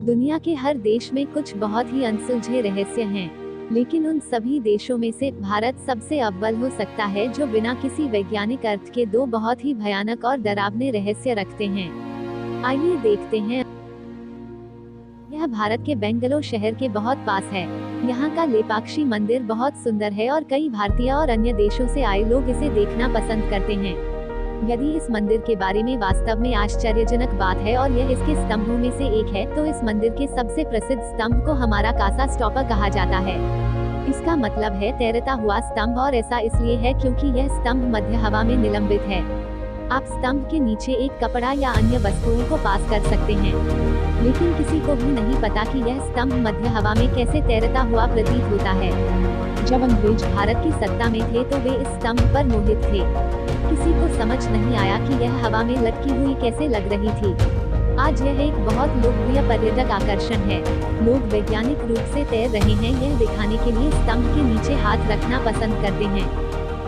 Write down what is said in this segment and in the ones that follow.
दुनिया के हर देश में कुछ बहुत ही अनसुलझे रहस्य हैं, लेकिन उन सभी देशों में से भारत सबसे अव्वल हो सकता है, जो बिना किसी वैज्ञानिक अर्थ के दो बहुत ही भयानक और डरावने रहस्य रखते हैं। आइए देखते हैं। यह भारत के बेंगलोर शहर के बहुत पास है। यहाँ का लेपाक्षी मंदिर बहुत सुंदर है और कई भारतीय और अन्य देशों से आए लोग इसे देखना पसंद करते हैं। यदि इस मंदिर के बारे में वास्तव में आश्चर्यजनक बात है और यह इसके स्तंभों में से एक है, तो इस मंदिर के सबसे प्रसिद्ध स्तंभ को हमारा कासा स्तूप कहा जाता है। इसका मतलब है तैरता हुआ स्तंभ, और ऐसा इसलिए है क्योंकि यह स्तंभ मध्य हवा में निलंबित है। आप स्तंभ के नीचे एक कपड़ा या अन्य वस्तुओं को पास कर सकते हैं, लेकिन किसी को भी नहीं पता कि यह स्तंभ मध्य हवा में कैसे तैरता हुआ प्रतीत होता है। जब अंग्रेज भारत की सत्ता में थे तो वे इस स्तंभ पर मोहित थे। किसी को समझ नहीं आया कि यह हवा में लटकी हुई कैसे लग रही थी। आज यह एक बहुत लोकप्रिय पर्यटक आकर्षण है। लोग वैज्ञानिक रूप से तैर रहे हैं यह दिखाने के लिए स्तंभ के नीचे हाथ रखना पसंद करते हैं।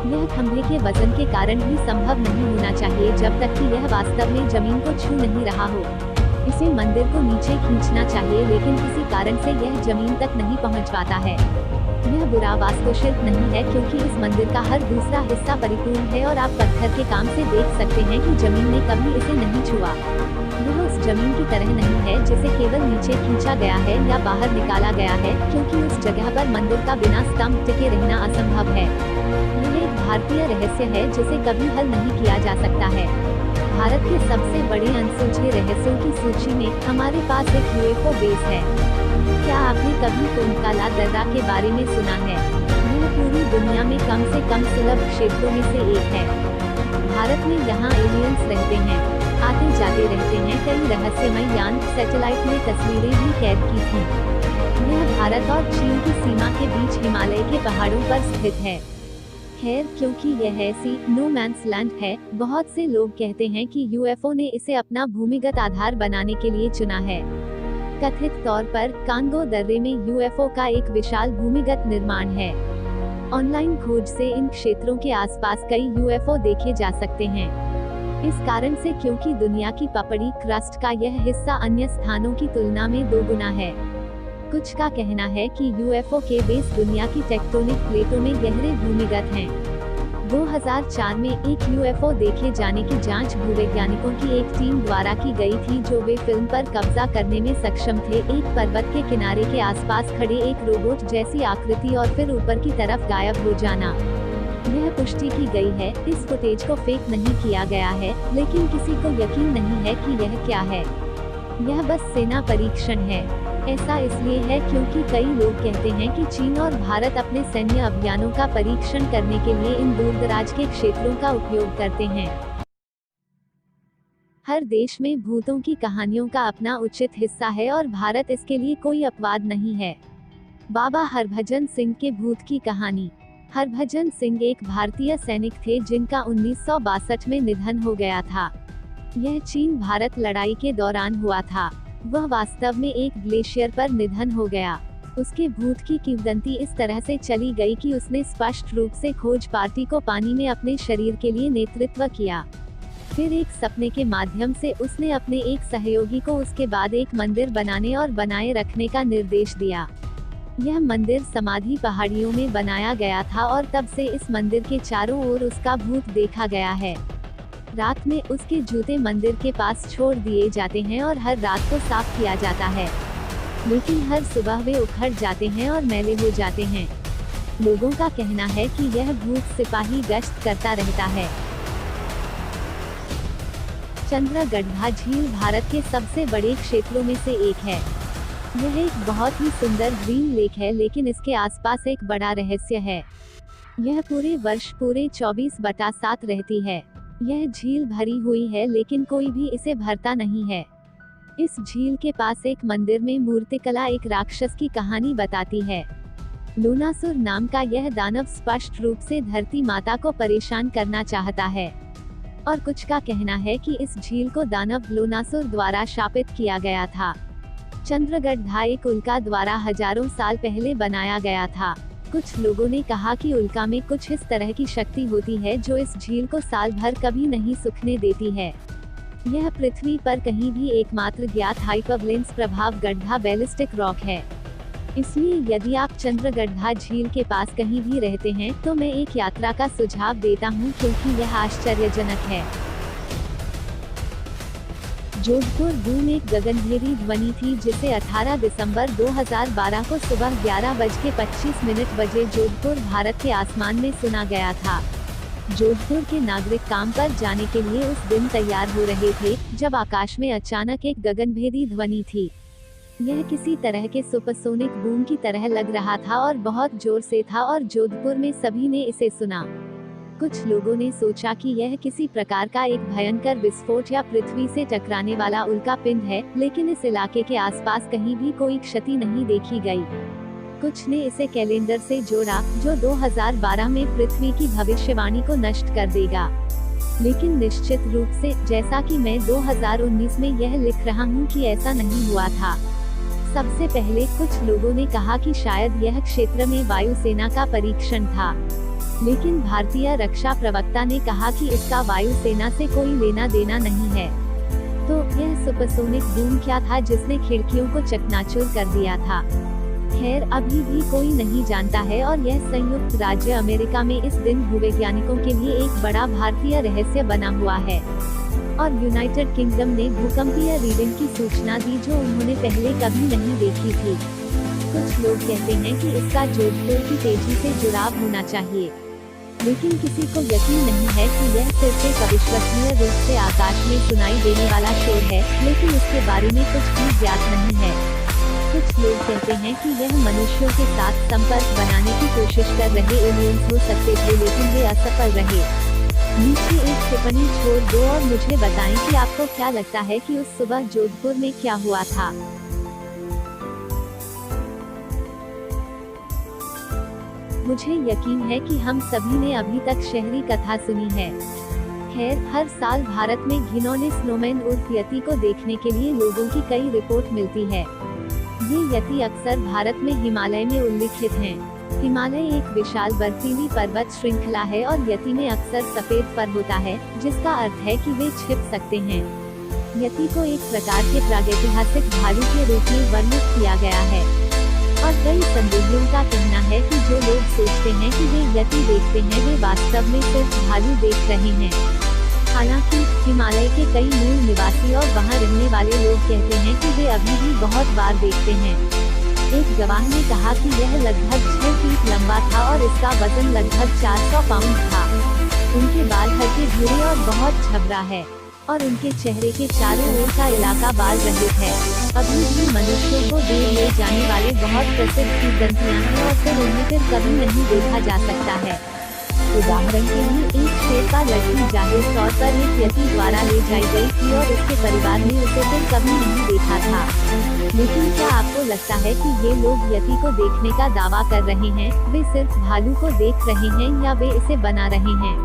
यह खंभे के वजन के कारण भी संभव नहीं होना चाहिए जब तक कि यह वास्तव में जमीन को छू नहीं रहा हो। इसे मंदिर को नीचे खींचना चाहिए, लेकिन किसी कारण से यह जमीन तक नहीं पहुंच पाता है। यह बुरा वास्तुशिल्प नहीं है, क्योंकि इस मंदिर का हर दूसरा हिस्सा परिपूर्ण है और आप पत्थर के काम से देख सकते हैं कि जमीन ने कभी इसे नहीं छुआ। यह उस जमीन की तरह नहीं है जिसे केवल नीचे खींचा गया है या बाहर निकाला गया है, क्योंकि उस जगह पर मंदिर का बिना स्तंभ टिके रहना असंभव है। यह एक भारतीय रहस्य है जिसे कभी हल नहीं किया जा सकता है। भारत के सबसे बड़े अनसुलझे रहस्यों की सूची में हमारे पास एक यूएफओ बेस है। क्या आपने कभी कोनकाला दर्रा के बारे में सुना है? यह पूरी दुनिया में कम से कम सुलभ क्षेत्रों में से एक है। भारत में यहाँ एलियंस रहते हैं, आते जाते रहते हैं। कई रहस्यमय यान सैटेलाइट में तस्वीरें भी कैद की थी। यह भारत और चीन की सीमा के बीच हिमालय के पहाड़ों पर स्थित है। खैर, क्योंकि यह ऐसी नो मैन्स लैंड है, बहुत से लोग कहते हैं कि यूएफओ ने इसे अपना भूमिगत आधार बनाने के लिए चुना है। कथित तौर पर कांगो दर्रे में यूएफओ का एक विशाल भूमिगत निर्माण है। ऑनलाइन खोज से इन क्षेत्रों के आसपास कई यूएफओ देखे जा सकते हैं। इस कारण से क्योंकि दुनिया की पपड़ी क्रस्ट का यह हिस्सा अन्य स्थानों की तुलना में 2 गुना है। कुछ का कहना है कि यूएफओ के बेस दुनिया की टेक्टोनिक प्लेटों में गहरे भूमिगत हैं। 2004 में एक यूएफओ देखे जाने की जांच भूवैज्ञानिकों की एक टीम द्वारा की गई थी, जो वे फिल्म पर कब्जा करने में सक्षम थे। एक पर्वत के किनारे के आसपास खड़े एक रोबोट जैसी आकृति और फिर ऊपर की तरफ गायब हो जाना। यह पुष्टि की गई है। इस फुटेज को फेक नहीं किया गया है, लेकिन किसी को यकीन नहीं है कि यह क्या है। यह बस सेना परीक्षण है। ऐसा इसलिए है क्योंकि कई लोग कहते हैं कि चीन और भारत अपने सैन्य अभियानों का परीक्षण करने के लिए इन दूरदराज के क्षेत्रों का उपयोग करते हैं। हर देश में भूतों की कहानियों का अपना उचित हिस्सा है और भारत इसके लिए कोई अपवाद नहीं है। बाबा हरभजन सिंह के भूत की कहानी। हरभजन सिंह एक भारतीय सैनिक थे जिनका 1962 में निधन हो गया था। यह चीन भारत लड़ाई के दौरान हुआ था। वह वास्तव में एक ग्लेशियर पर निधन हो गया। उसके भूत की किंवदंती इस तरह से चली गई कि उसने स्पष्ट रूप से खोज पार्टी को पानी में अपने शरीर के लिए नेतृत्व किया। फिर एक सपने के माध्यम से उसने अपने एक सहयोगी को उसके बाद एक मंदिर बनाने और बनाए रखने का निर्देश दिया। यह मंदिर समाधि पहाड़ियों में बनाया गया था और तब से इस मंदिर के चारों ओर उसका भूत देखा गया है। रात में उसके जूते मंदिर के पास छोड़ दिए जाते हैं और हर रात को साफ किया जाता है, लेकिन हर सुबह वे उखड़ जाते हैं और मैले हो जाते हैं। लोगों का कहना है कि यह भूत सिपाही गश्त करता रहता है। चंद्रगढ़ा झील भारत के सबसे बड़े क्षेत्रों में से एक है। यह एक बहुत ही सुंदर ग्रीन लेक है, लेकिन इसके आसपास एक बड़ा रहस्य है। यह पूरे वर्ष पूरे 24/7 रहती है। यह झील भरी हुई है, लेकिन कोई भी इसे भरता नहीं है। इस झील के पास एक मंदिर में मूर्तिकला एक राक्षस की कहानी बताती है। लोनासुर नाम का यह दानव स्पष्ट रूप से धरती माता को परेशान करना चाहता है, और कुछ का कहना है कि इस झील को दानव लोनासुर द्वारा शापित किया गया था। चंद्रगढ़ा एक उल्का द्वारा हजारों साल पहले बनाया गया था। कुछ लोगों ने कहा कि उल्का में कुछ इस तरह की शक्ति होती है जो इस झील को साल भर कभी नहीं सूखने देती है। यह पृथ्वी पर कहीं भी एकमात्र ज्ञात हाइपरवलेंस प्रभाव गड्ढा बैलिस्टिक रॉक है। इसलिए यदि आप चंद्रगड्ढा झील के पास कहीं भी रहते हैं तो मैं एक यात्रा का सुझाव देता हूं, क्योंकि यह आश्चर्यजनक है। जोधपुर बूम एक गगनभेदी ध्वनि थी जिसे 18 दिसंबर 2012 को सुबह 11:25 बजे जोधपुर, भारत के आसमान में सुना गया था। जोधपुर के नागरिक काम पर जाने के लिए उस दिन तैयार हो रहे थे जब आकाश में अचानक एक गगनभेदी ध्वनि थी। यह किसी तरह के सुपरसोनिक बूम की तरह लग रहा था और बहुत जोर से था, और जोधपुर में सभी ने इसे सुना। कुछ लोगों ने सोचा कि यह किसी प्रकार का एक भयंकर विस्फोट या पृथ्वी से टकराने वाला उल्का पिंड है, लेकिन इस इलाके के आसपास कहीं भी कोई क्षति नहीं देखी गई। कुछ ने इसे कैलेंडर से जोड़ा, जो 2012 में पृथ्वी की भविष्यवाणी को नष्ट कर देगा। लेकिन निश्चित रूप से, जैसा कि मैं 2019 में यह लिख रहा हूँ, कि ऐसा नहीं हुआ था। सबसे पहले कुछ लोगों ने कहा कि शायद यह क्षेत्र में वायुसेना का परीक्षण था, लेकिन भारतीय रक्षा प्रवक्ता ने कहा कि इसका वायुसेना से कोई लेना देना नहीं है। तो यह सुपरसोनिक बूम क्या था जिसने खिड़कियों को चकनाचूर कर दिया था? खैर, अभी भी कोई नहीं जानता है, और यह संयुक्त राज्य अमेरिका में इस दिन भूवैज्ञानिकों के लिए एक बड़ा भारतीय रहस्य बना हुआ है। और यूनाइटेड किंगडम ने भूकंपीय रीडिंग की सूचना दी जो उन्होंने पहले कभी नहीं देखी थी। कुछ लोग कहते हैं कि इसका जोधपुर की तेजी से जुड़ाव होना चाहिए, लेकिन किसी को यकीन नहीं है कि यह सिर्फ एक अविश्वसनीय रूप से आकाश में सुनाई देने वाला शोर है, लेकिन इसके बारे में कुछ भी ज्ञात नहीं है। कुछ लोग कहते हैं कि यह मनुष्यों के साथ संपर्क बनाने की कोशिश कर रहे एलियंस हो सकते थे, लेकिन वे असफल रहे। नीचे एक टिप्पणी छोड़ दो और मुझे बताएं कि आपको क्या लगता है कि उस सुबह जोधपुर में क्या हुआ था। मुझे यकीन है कि हम सभी ने अभी तक शहरी कथा सुनी है। खैर, हर साल भारत में घिनौने स्नोमैन उर्फ यति को देखने के लिए लोगों की कई रिपोर्ट मिलती है। ये यति अक्सर भारत में हिमालय में उल्लिखित हैं। हिमालय एक विशाल बर्फीली पर्वत श्रृंखला है और यति में अक्सर सफेद फर होता है, जिसका अर्थ है कि वे छिप सकते हैं। यति को एक प्रकार के प्रागैतिहासिक भालू के रूप में वर्णित किया गया है, और कई संदेहियों का कहना है कि जो लोग सोचते हैं कि वे यति देखते हैं, वे वास्तव में सिर्फ भालू देख रहे हैं। हालांकि हिमालय के कई मूल निवासी और वहां रहने वाले लोग कहते हैं कि वे अभी भी बहुत बार देखते हैं। एक गवाह ने कहा कि यह लगभग 6 फीट लंबा था और इसका वजन लगभग 400 पाउंड था। उनके बाल हल्के भूरे और बहुत झबरा है, और उनके चेहरे के चारों ओर का इलाका बाल रहित है। अभी भी मनुष्यों को दूर ले जाने वाले बहुत प्रसिद्ध किंवदंतियां हैं, और फिर उन्हें फिर कभी नहीं देखा जा सकता है। उदाहरण के लिए, एक शेरपा लड़की जाहिर तौर पर एक यति द्वारा ले जाई गई थी और उसके परिवार ने उसे फिर कभी नहीं देखा था। लेकिन क्या आपको लगता है कि ये लोग यति को देखने का दावा कर रहे हैं, वे सिर्फ भालू को देख रहे हैं, या वे इसे बना रहे हैं?